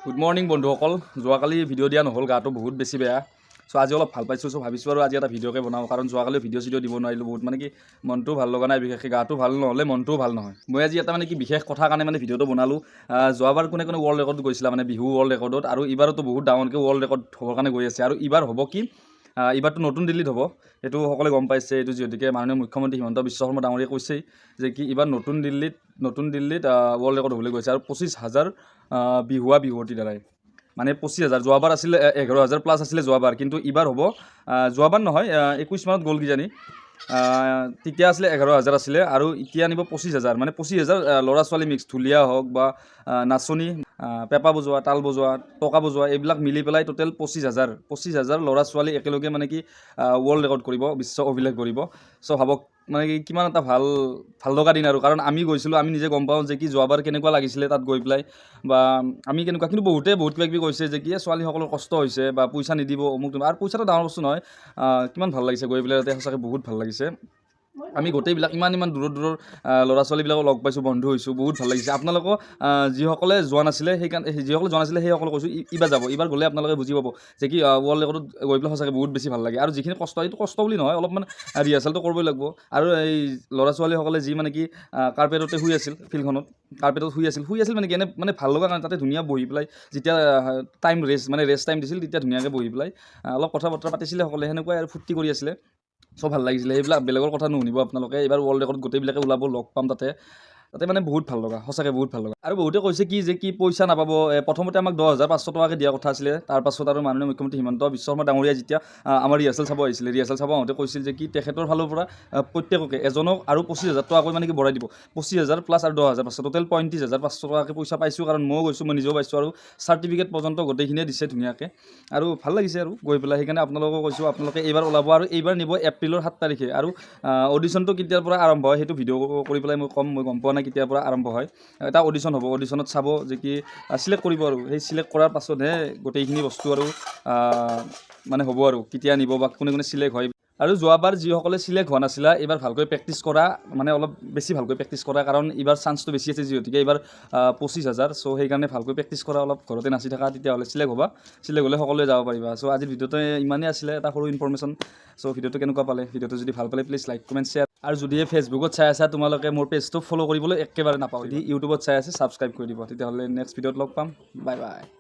Good morning বন্ধুসকল। যোৱাকালি video' দিয়া নহ'ল, গাটো বহুত বেছি বেয়া। চ' আজি অলপ ভাল পাইছোঁ, চ' ভাবিছোঁ আৰু আজি এটা ভিডিঅ'কে বনাওঁ, কাৰণ যোৱাকালি ভিডিঅ' দিব নোৱাৰিলোঁ বহুত, মানে কি মনটো ভাল লগা নাই, বিশেষকৈ গাটো ভাল নহ'লে মনটোও ভাল নহয়। মই আজি এটা মানে কি বিশেষ কথা কাৰণে মানে ভিডিঅ'টো বনালোঁ। যোৱাবাৰ কোনে ৱৰ্ল্ড ৰেকৰ্ড গৈছিলে, মানে বিহু ৱৰ্ল্ড ৰেকৰ্ডত, আৰু এইবাৰতো বহুত ডাঙৰকৈ ৱৰ্ল্ড ৰেকৰ্ড হ'বৰ কাৰণে গৈ আছে। আৰু এইবাৰ হ'ব কি, এইবাৰতো নতুন দিল্লীত হ'ব, সেইটো সকলোৱে গম পাইছে। এইটো যিহেতুকে মাননীয় মুখ্যমন্ত্ৰী হিমন্ত বিশ্ব শৰ্মা ডাঙৰীয়াই কৈছেই যে কি এইবাৰ নতুন দিল্লীত ৱৰ্ল্ড ৰেকৰ্ড হ'বলৈ গৈছে, আৰু 25,000 বিহুৱতীৰ দ্বাৰাই। মানে 25,000, যোৱাবাৰ আছিলে 11,000 প্লাছ আছিলে যোৱাবাৰ, কিন্তু এইবাৰ হ'ব, যোৱাবাৰ নহয় 21 মানত গ'ল কিজানি, তেতিয়া আছিলে 11,000 আছিলে, আৰু এতিয়া আনিব 25,000, মানে 25,000 ল'ৰা ছোৱালী মিক্স, ঢুলীয়া হওক বা নাচনী, পেঁপা বজোৱা, তাল বজোৱা, টকা বজোৱা, এইবিলাক মিলি পেলাই টোটেল 25,000 ল'ৰা ছোৱালী একেলগে মানে কি ৱৰ্ল্ড ৰেকৰ্ড কৰিব, বিশ্ব অভিলেখ কৰিব। চ' ভাবক মানে কি কিমান এটা ভাল লগা দিন আৰু, কাৰণ আমি গৈছিলোঁ, আমি নিজে গম পাওঁ যে কি যোৱাবাৰ কেনেকুৱা লাগিছিলে তাত গৈ পেলাই, বা আমি কেনেকুৱা, কিন্তু বহুত কিবা কিবি কৈছে যে কি ছোৱালীসকলৰ কষ্ট হৈছে, বা পইচা নিদিব অমুক তমুক, আৰু পইচাটো ডাঙৰ বস্তু নহয়, কিমান ভাল লাগিছে গৈ পেলাই তাতে, সঁচাকৈ বহুত ভাল লাগিছে। আমি গোটেইবিলাক ইমান দূৰৰ ল'ৰা ছোৱালীবিলাকক লগ পাইছোঁ, বন্ধু হৈছোঁ, বহুত ভাল লাগিছে। আপোনালোকক যিসকলে যোৱা নাছিলে সেইসকলে কৈছোঁ এইবাৰ যাব, এইবাৰ গ'লে আপোনালোকে বুজি পাব যে কি ৱৰ্ল্ড ৰেকৰ্ডত গৈ পেলাই সঁচাকৈ বহুত বেছি ভাল লাগে। আৰু যিখিনি কষ্ট, এইটো কষ্ট বুলি নহয়, অলপমান ৰিহাৰ্চেলটো কৰিবই লাগিব। আৰু এই ল'ৰা ছোৱালীসকলে যি মানে কি কাৰ্পেটতে শুই আছিল, ফিল্ডখনত কাৰ্পেটত শুই আছিল মানে কি এনে মানে ভাল লগা কাৰণে, তাতে ধুনীয়া বহি পেলাই, যেতিয়া ৰেষ্ট টাইম দিছিল, তেতিয়া ধুনীয়াকৈ বহি পেলাই অলপ কথা বতৰা পাতিছিলে সকলোৱে, সেনেকুৱাই আৰু ফূৰ্তি কৰি আছিলে। চব ভাল লাগিছিলে। সেইবিলাক বেলেগৰ কথা নুশুনিব আপোনালোকে, এইবাৰ ৱৰ্ল্ড ৰেকৰ্ড গোটেইবিলাকে ওলাব, লগ পাম তাতে মানে বহুত ভাল লগা, সঁচাকৈ বহুত ভাল লগা। আৰু বহুতে কৈছে কি যে কি পইচা নাপাব, প্ৰথমতে আমাক 10,500 টকাকৈ দিয়া কথা আছিলে, তাৰপাছত আৰু মাননীয় মুখ্যমন্ত্ৰী হিমন্ত বিশ্ব শৰ্মা ডাঙৰীয়া যেতিয়া আমাৰ ৰিহাৰ্চেল চাব আহিছিলে, ৰিহাৰ্চেল চাব আহোঁতে কৈছিল যে কি তেখেতৰ ফালৰ পৰা প্ৰত্যেককে এজনক আৰু 25,000 টকাকৈ মানে কি বঢ়াই দিব, 25,000 প্লাছ আৰু 10,500, টোটেল 35,500 টকাকৈ পইচা পাইছোঁ, কাৰণ ময়ো গৈছোঁ, মই নিজেও পাইছোঁ, আৰু চাৰ্টিফিকেট পৰ্যন্ত গোটেইখিনিয়ে দিছে ধুনীয়াকৈ, আৰু ভাল লাগিছে আৰু গৈ পেলাই। সেইকাৰণে আপোনালোকক কৈছোঁ, আপোনালোকে এইবাৰ ওলাব, আৰু এইবাৰ নিব এপ্ৰিলৰ 7 তাৰিখে। আৰু অডিশ্যনটো কেতিয়াৰ পৰা আৰম্ভ হয় সেইটো ভিডিঅ' কৰি পেলাই মই গম পোৱা নাই কেতিয়াৰ পৰা আৰম্ভ হয়। এটা অডিশ্যন হ'ব, অডিশ্যনত চাব যে কি চিলেক্ট কৰিব, আৰু সেই চিলেক্ট কৰাৰ পাছতহে গোটেইখিনি বস্তু আৰু মানে হ'ব, আৰু কেতিয়া নিব বা কোনে চিলেক্ট হয়। আৰু যোৱাবাৰ যিসকলে চিলেক্ট হোৱা নাছিলে, এইবাৰ ভালকৈ প্ৰেক্টিছ কৰা, মানে অলপ বেছি ভালকৈ প্ৰেক্টিছ কৰা, কাৰণ এইবাৰ চান্সটো বেছি আছে, যিহেতুকে এইবাৰ 25,000। চ' সেইকাৰণে ভালকৈ প্ৰেক্টিছ কৰা, অলপ ঘৰতে নাচি থকা, তেতিয়াহ'লে চিলেক্ট হ'বা, চিলেক্ট হ'লে সকলোৱে যাব পাৰিবা। চ' আজিৰ ভিডিঅ'টো ইমানেই আছিলে, এটা সৰু ইনফৰমেশ্যন। চ' ভিডিঅ'টো কেনেকুৱা পালে, ভিডিঅ'টো যদি ভাল পালে প্লিজ লাইক কমেণ্ট শ্বেয়াৰ, আৰু যদি ফেচবুকত চাই আছা তোমালোকে মোৰ পেজটো ফ'ল' কৰিবলৈ একেবাৰে নাপাহৰিবা। যদি ইউটিউবত চাই আছে ছাবস্ক্ৰাইব কৰি দিব। তেতিয়াহ'লে নেক্সট ভিডিঅ'ত লগ পাম, বাই বাই।